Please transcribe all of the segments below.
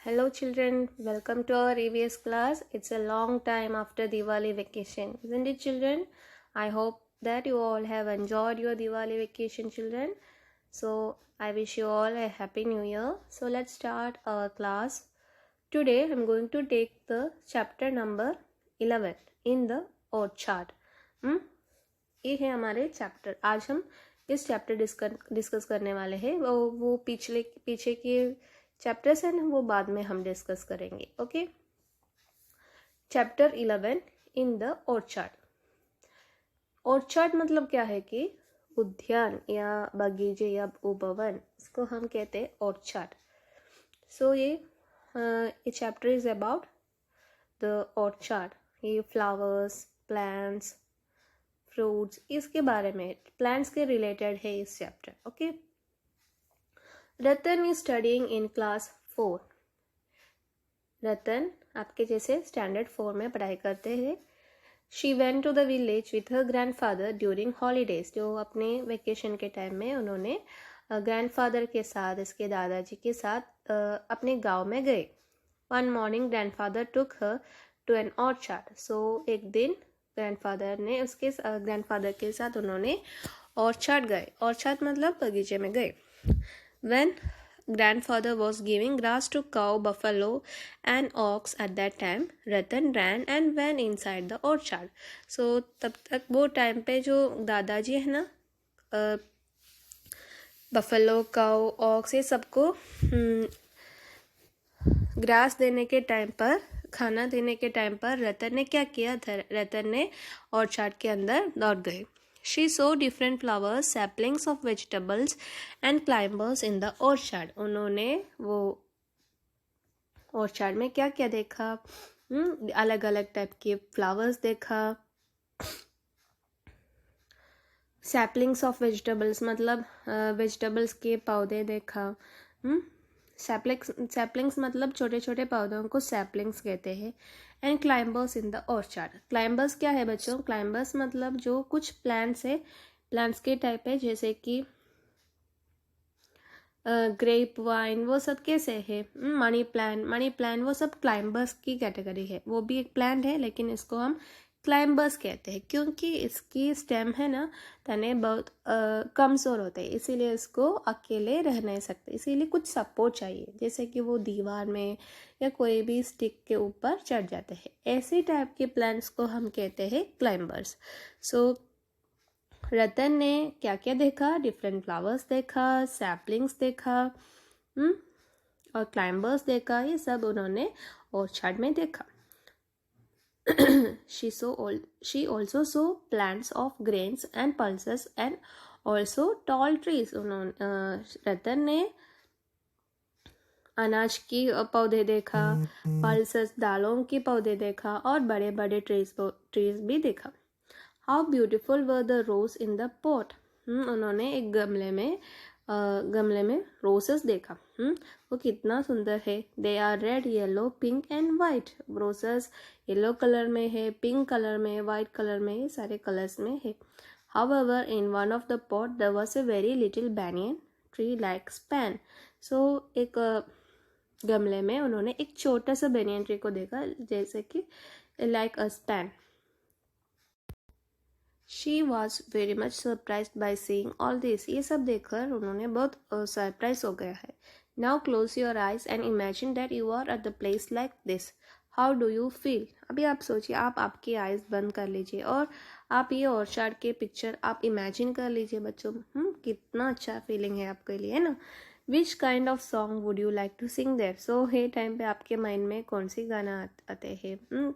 Hello children, welcome to our EVS class. It's a long time after Diwali vacation, isn't it children? I hope that you all have enjoyed your Diwali vacation children. So I wish you all a happy new year. So let's start our class. Today I'm going to take the chapter number 11 in the orchard. ये है हमारे chapter. आज हम इस chapter discuss करने वाले हैं. वो पीछे के चैप्टर्स हैं वो बाद में हम डिस्कस करेंगे. Okay. Chapter 11 in the orchard. Orchard मतलब क्या है कि उद्यान या बगीचे या उपवन, इसको हम कहते हैं ऑर्चार्ड. सो ये chapter is about the orchard. ये फ्लावर्स, प्लांट्स, फ्रूट्स, इसके बारे में, प्लांट्स के रिलेटेड है इस chapter. Okay. Ratan is studying in class 4. Ratan आपके जैसे स्टैंडर्ड 4 में पढ़ाई करते हैं. She went to the village with her grandfather during holidays. जो अपने वेकेशन के टाइम में उन्होंने ग्रैंडफादर के साथ, इसके दादाजी के साथ अपने गांव में गए. One morning grandfather took her to an orchard. So एक दिन ग्रैंडफादर के साथ उन्होंने ऑर्चार्ड गए. ऑर्चार्ड मतलब बगीचे में गए. When grandfather was giving grass to cow, buffalo and ox at that time, Ratan ran and went inside the orchard. So तब तक वो टाइम पे जो दादाजी है ना, बफलो, काउ, ऑक्स, ये सबको ग्रास देने के टाइम पर, खाना देने के टाइम पर रतन ने क्या किया था? रतन ने ऑर्चार्ड के अंदर दौड़ गए. She saw different flowers, saplings of vegetables and climbers in the orchard. उन्होंने वो ऑर्चार्ड में क्या क्या देखा? अलग अलग टाइप के फ्लावर्स देखा. सैपलिंग्स ऑफ वेजिटेबल्स मतलब वेजिटेबल्स के पौधे देखा. सैपलिंग्स मतलब छोटे छोटे पौधों को सैपलिंग्स कहते हैं. And climbers in the orchard. Climbers क्या है बच्चों? क्लाइंबर्स मतलब जो कुछ प्लांट्स है, प्लांट्स के टाइप है, जैसे कि ग्रेप वाइन, वो सब कैसे है? मनी प्लांट वो सब क्लाइंबर्स की कैटेगरी है. वो भी एक प्लांट है, लेकिन इसको हम क्लाइंबर्स कहते हैं क्योंकि इसकी स्टेम है ना, तने बहुत कमज़ोर होते हैं, इसीलिए इसको अकेले रह नहीं सकते, इसीलिए कुछ सपोर्ट चाहिए, जैसे कि वो दीवार में या कोई भी स्टिक के ऊपर चढ़ जाते हैं. ऐसे टाइप के प्लांट्स को हम कहते हैं क्लाइंबर्स. सो रतन ने क्या क्या देखा? डिफरेंट फ्लावर्स देखा, सैपलिंग्स देखा और क्लाइंबर्स देखा. ये सब उन्होंने ऑर्चार्ड में देखा. She also saw plants of grains and pulses and also tall trees. रतन ने अनाज की पौधे देखा, पल्सेस दालों की पौधे देखा और बड़े बड़े ट्रीज भी देखा. How beautiful were the rose in the pot. उन्होंने एक गमले में रोसेस देखा. वो कितना सुंदर है. They are red, yellow, pink and white. Roses yellow colour में है, पिंक कलर में, वाइट कलर में, ये सारे कलर्स में है. However, in one of the pot there was a very little banyan tree like span. So एक गमले में उन्होंने एक छोटा सा banyan tree को देखा, जैसे कि like a span. She was very much surprised by seeing all this. ये सब देखकर उन्होंने बहुत सरप्राइज हो गया है. Now close your eyes and imagine that you are at the place like this. How do you feel? अभी आप सोचिए, आप आपकी आइज बंद कर लीजिए और आप ये ऑर्चार्ड के पिक्चर आप इमेजिन कर लीजिए बच्चों. कितना अच्छा फीलिंग है आपके लिए, है ना? Which kind of song would you like to sing there? So ये टाइम पे आपके माइंड में कौन सी गाना आते हैं?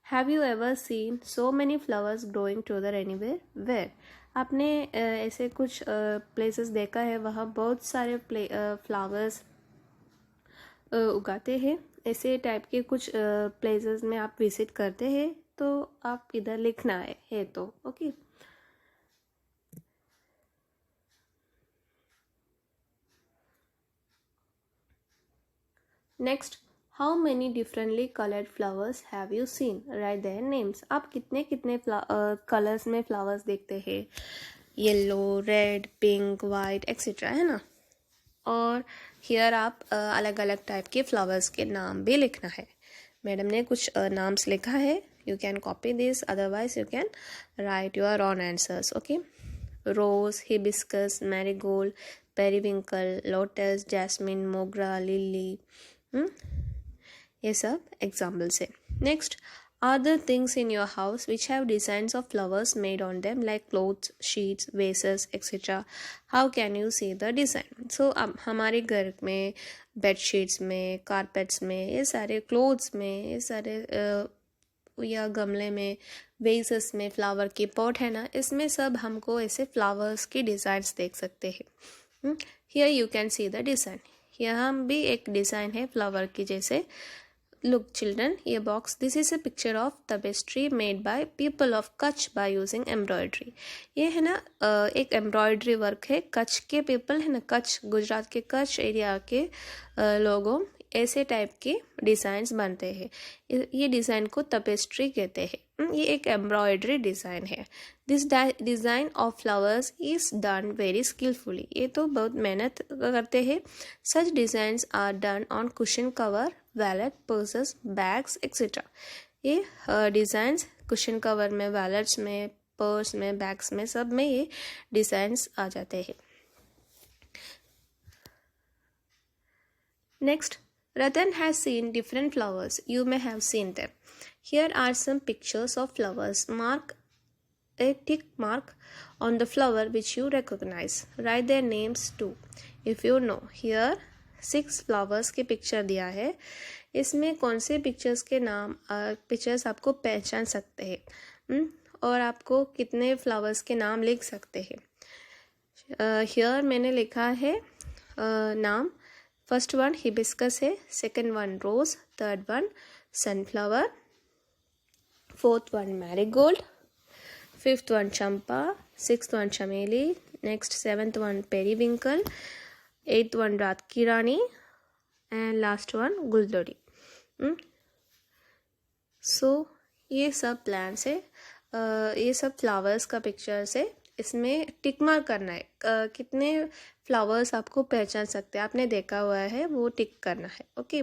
Have you ever seen so many flowers growing together anywhere? Where? आपने ऐसे कुछ प्लेसेस देखा है वहाँ बहुत सारे फ्लावर्स उगाते हैं? ऐसे टाइप के कुछ प्लेसेस में आप विजिट करते हैं तो आप इधर लिखना है तो okay. Next, How many differently colored flowers have you seen? Write their names. आप कितने कलर्स में फ्लावर्स देखते हैं? Yellow, red, pink, white etcetera, है ना? और हियर आप अलग अलग टाइप के फ्लावर्स के नाम भी लिखना है। मैडम ने कुछ नाम्स लिखा है, you can copy this, otherwise you can write your own answers. Okay, rose, hibiscus, marigold, periwinkle, lotus, jasmine, mogra, lily, ये सब एग्जाम्पल्स है। Next, are there things in your house which have designs of flowers made on them like clothes, sheets, vases, etc.? How can you see the design? So अब हमारे घर में bed sheets में, carpets में, ये सारे clothes में, ये सारे या गमले में, वेसेस में, फ्लावर की पॉट है ना, इसमें सब हमको ऐसे फ्लावर्स की डिज़ाइंस देख सकते हैं। Here you can see the design. यहाँ भी एक डिज़ाइन है फ्लावर की जैसे। Look children, a box. This is a picture of tapestry made by people of Kutch by using embroidery. ये है ना एक एम्ब्रॉयडरी वर्क है। कच्छ के पीपल है ना, कच्छ गुजरात के कच्छ एरिया के लोगों ऐसे टाइप के डिज़ाइंस बनते हैं। ये डिज़ाइन को तपेस्ट्री कहते हैं। ये एक एम्ब्रॉयडरी डिज़ाइन है। This design of flowers is done very skilfully. ये तो बहुत मेहनत करते हैं। Such designs are done on cushion cover, wallet, purses, bags etcetera. ये डिज़ाइंस कुशन कवर में, वैलेट्स में, पर्स में, बैग्स में, सब में ये डिज़ाइंस आ जाते हैं। Next, Ratan has seen different flowers. You may have seen them. Here are some pictures of flowers. Mark a tick mark on the flower which you recognize. Write their names too if you know. Here 6 flowers के picture दिया है। इसमें कौन से pictures के नाम pictures आपको पहचान सकते हैं और आपको कितने फ्लावर्स के नाम लिख सकते हैं। हियर मैंने लिखा है नाम। फर्स्ट वन हिबिस्कस है, second one rose, third one sunflower, fourth one marigold, fifth one चंपा, सिक्स्थ वन चमेली, next seventh one periwinkle, eighth one रात की रानी एंड लास्ट वन गुलदड़ी। सो ये सब प्लांट्स है, ये सब फ्लावर्स का पिक्चर्स है। इसमें टिक मार्क करना है, कितने फ्लावर्स आपको पहचान सकते हैं, आपने देखा हुआ है वो टिक करना है। Okay,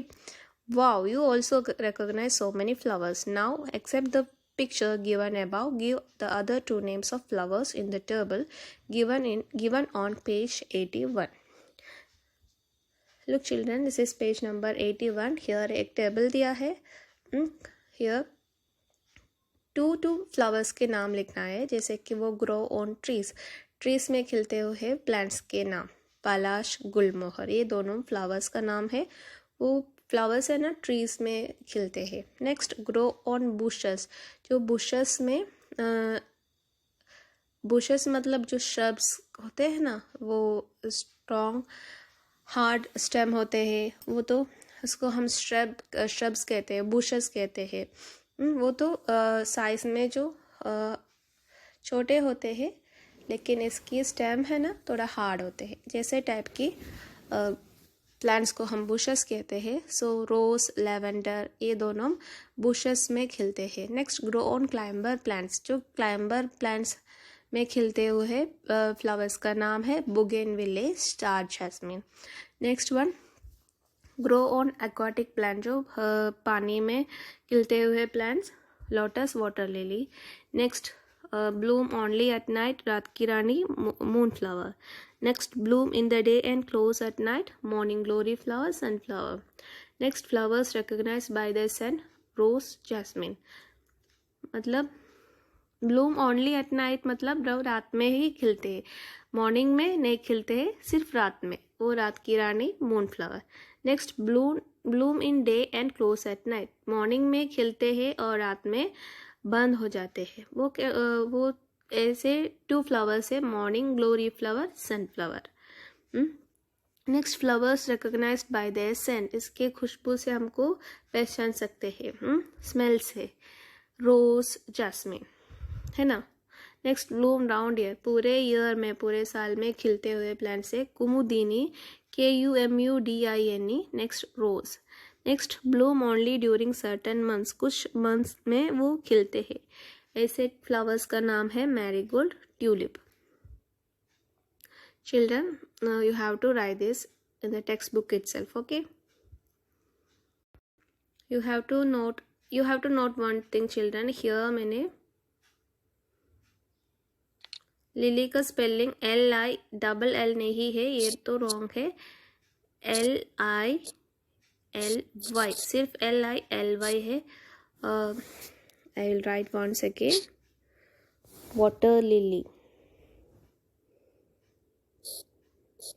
wow, you also recognise so many flowers. Now except the picture given above, give the other 2 names of flowers in the table given on page 81. Look children, this is page number 81. Here एक table दिया है। Here 2 flowers के नाम लिखना है, जैसे कि वो ग्रो ऑन ट्रीज में खिलते हुए प्लांट्स के नाम। पलाश, गुलमोहर, ये दोनों फ्लावर्स का नाम है। वो फ्लावर्स है ना ट्रीज में खिलते हैं। नेक्स्ट, ग्रो ऑन बुशेस, जो बुशेस में बुशेस मतलब जो श्रब्स होते हैं ना, वो स्ट्रॉन्ग हार्ड स्टेम होते हैं, वो तो उसको हम श्रब्स कहते हैं, बुशेस कहते हैं। वो तो साइज में जो छोटे होते हैं, लेकिन इसकी स्टेम है ना थोड़ा हार्ड होते हैं। जैसे टाइप की प्लांट्स को हम बुशेस कहते हैं। सो रोज, लेवेंडर, ये दोनों बुशेस में खिलते हैं। Next, grow on climber plants, जो क्लाइंबर प्लांट्स में खिलते हुए फ्लावर्स का नाम है bougainvillea, star jasmine. Next one, grow on aquatic plant, जो पानी में खिलते हुए plants, lotus, water lily. Next, bloom only at night, रात की रानी, moon flower. Next, bloom in the day and close at night, morning glory flower, sunflower. Next, flowers recognized by the sun, rose, jasmine. मतलब bloom only at night मतलब रात में ही खिलते हैं, morning में नहीं खिलते हैं, सिर्फ रात में, वो रात की रानी, moon flower. Next, bloom in day and close at night, morning में खिलते हैं और रात में बंद हो जाते हैं। वो ऐसे 2 फ्लावर्स है, morning glory flower, sunflower. Next, flowers recognised by their scent, इसके खुशबू से हमको पहचान सकते हैं, स्मेल से, रोज, जैस्मिन, है ना। नेक्स्ट, ब्लूम राउंड ईयर, पूरे ईयर में, पूरे साल में खिलते हुए प्लांट से, कुमुदिनी, KUMUDINE। Next, rose. Next, bloom only during certain months, कुछ मंथ्स में वो खिलते हैं, ऐसे फ्लावर्स का नाम है marigold, tulip. Children, you have to write this in the textbook itself. Okay, you have to note one thing children. Here मैंने लिली का स्पेलिंग LILL नहीं है, ये तो रॉन्ग है. LILY, सिर्फ LILY है. I will write once again. Water lily,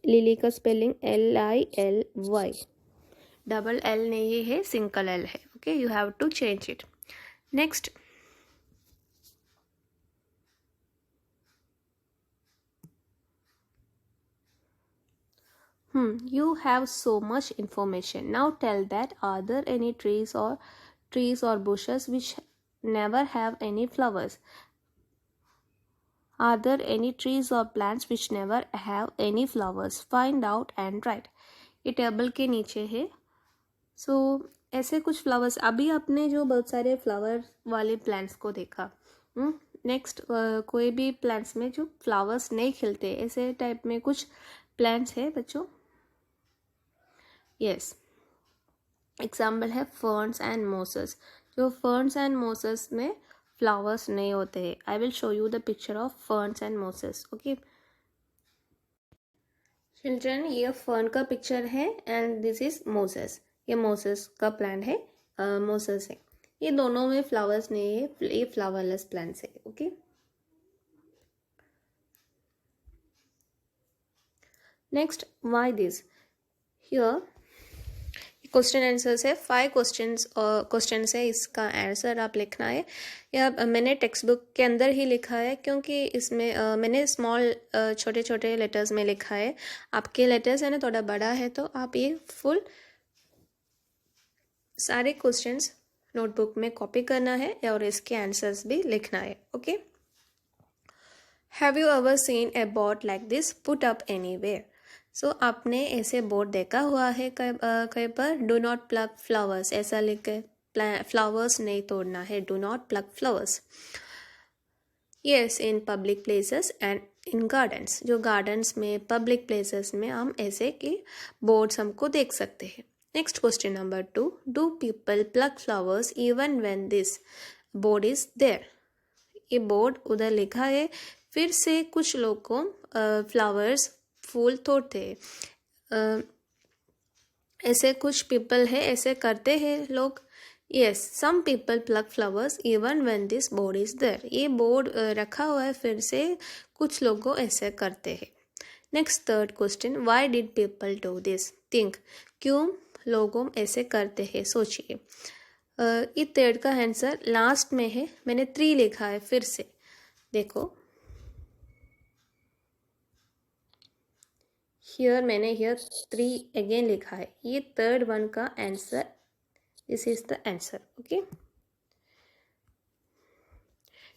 lily का स्पेलिंग LILY, डबल L नहीं है, सिंगल L है. Okay, you have to change it. Next, you have so much information. Now tell that, are there any trees or bushes which never have any flowers? Are there any trees or plants which never have any flowers? Find out and write. ये table के नीचे है. सो ऐसे कुछ flowers, अभी आपने जो बहुत सारे फ्लावर वाले प्लांट्स को देखा. नेक्स्ट, कोई भी प्लांट्स में जो फ्लावर्स नहीं खिलते, ऐसे टाइप में कुछ प्लांट्स है बच्चों. यस, एग्जाम्पल है फर्न्स एंड मोसेस. जो फर्न्स एंड मोसेस में फ्लावर्स नहीं होते हैं. I will show you the picture of ferns and Moses. Okay children, ये फर्न का पिक्चर है एंड दिस इज मोसेस. ये मोसेस का प्लांट है, मोसेस है. ये दोनों में फ्लावर्स नहीं है, ये फ्लावरलेस प्लांट्स है. Okay, next, why this. Here question answers है. 5 क्वेश्चंस है, इसका आंसर आप लिखना है. यह मैंने टेक्स्ट बुक के अंदर ही लिखा है, क्योंकि इसमें मैंने स्मॉल छोटे छोटे लेटर्स में लिखा है. आपके लेटर्स है ना थोड़ा बड़ा है, तो आप ये फुल सारे क्वेश्चंस नोटबुक में कॉपी करना है और इसके आंसर्स भी लिखना है. Okay, have you ever seen a board like this put up anywhere. So आपने ऐसे बोर्ड देखा हुआ है कहीं पर. डू नॉट प्लग फ्लावर्स ऐसा लिख के, फ्लावर्स नहीं तोड़ना है. Do not pluck flowers. Yes, in public places and in gardens. जो गार्डन्स में, पब्लिक प्लेसेस में हम ऐसे के बोर्ड्स हमको देख सकते हैं. Next question number 2. Do people pluck flowers even when this board is there. ये बोर्ड उधर लिखा है, फिर से कुछ लोग को फ्लावर्स, फूल तोड़ते हैं. ऐसे कुछ पीपल है, ऐसे करते हैं लोग. Yes, some people pluck flowers even when this board is there. ये बोर्ड रखा हुआ है, फिर से कुछ लोग ऐसे करते हैं. Next, third question. Why did people do this. Think, क्यों लोग ऐसे करते हैं, सोचिए. ये थर्ड का आंसर लास्ट में है. मैंने 3 लिखा है, फिर से देखो. हियर मैंने 3 अगेन लिखा है. ये थर्ड वन का answer, this is the answer. Okay,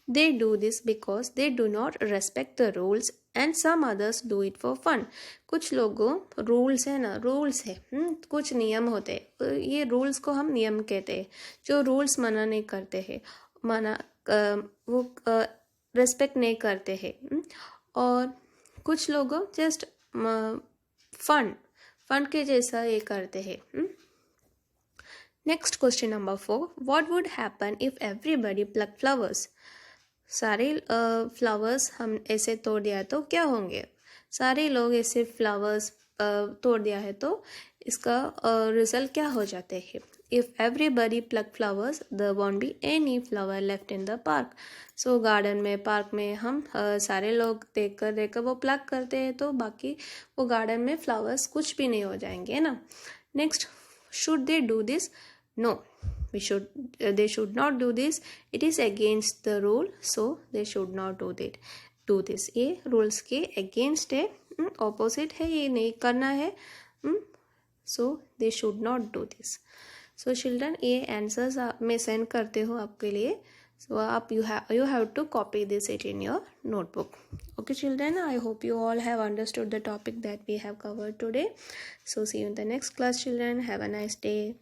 they do this because they do not respect the rules and some others do it for fun. कुछ लोगों, रूल्स है ना, रूल्स है, कुछ नियम होते हैं. ये रूल्स को हम नियम कहते हैं. जो रूल्स मना नहीं करते हैं, वो रेस्पेक्ट नहीं करते हैं. और कुछ लोग जस्ट फन के जैसा ये करते हैं. Next question number 4. What would happen if everybody pluck flowers. सारे फ्लावर्स हम ऐसे तोड़ दिया तो क्या होंगे. सारे लोग ऐसे फ्लावर्स तोड़ दिया है तो इसका रिजल्ट क्या हो जाते हैं. If everybody pluck flowers there won't be any flower left in the park. So garden में, पार्क में हम सारे लोग देखकर वो प्लग करते हैं, तो बाकी वो गार्डन में फ्लावर्स कुछ भी नहीं हो जाएंगे, है ना. Next, should they do this. No, they should not do this. It is against the rule, so they should not do this. ये rules के against है, opposite है, ये नहीं करना है. So they should not do this. So children, ये answers मैं send करते हूँ आपके लिए. So आप you have to copy this it in your notebook. Okay children, I hope you all have understood the topic that we have covered today. So see you in the next class children. Have a nice day.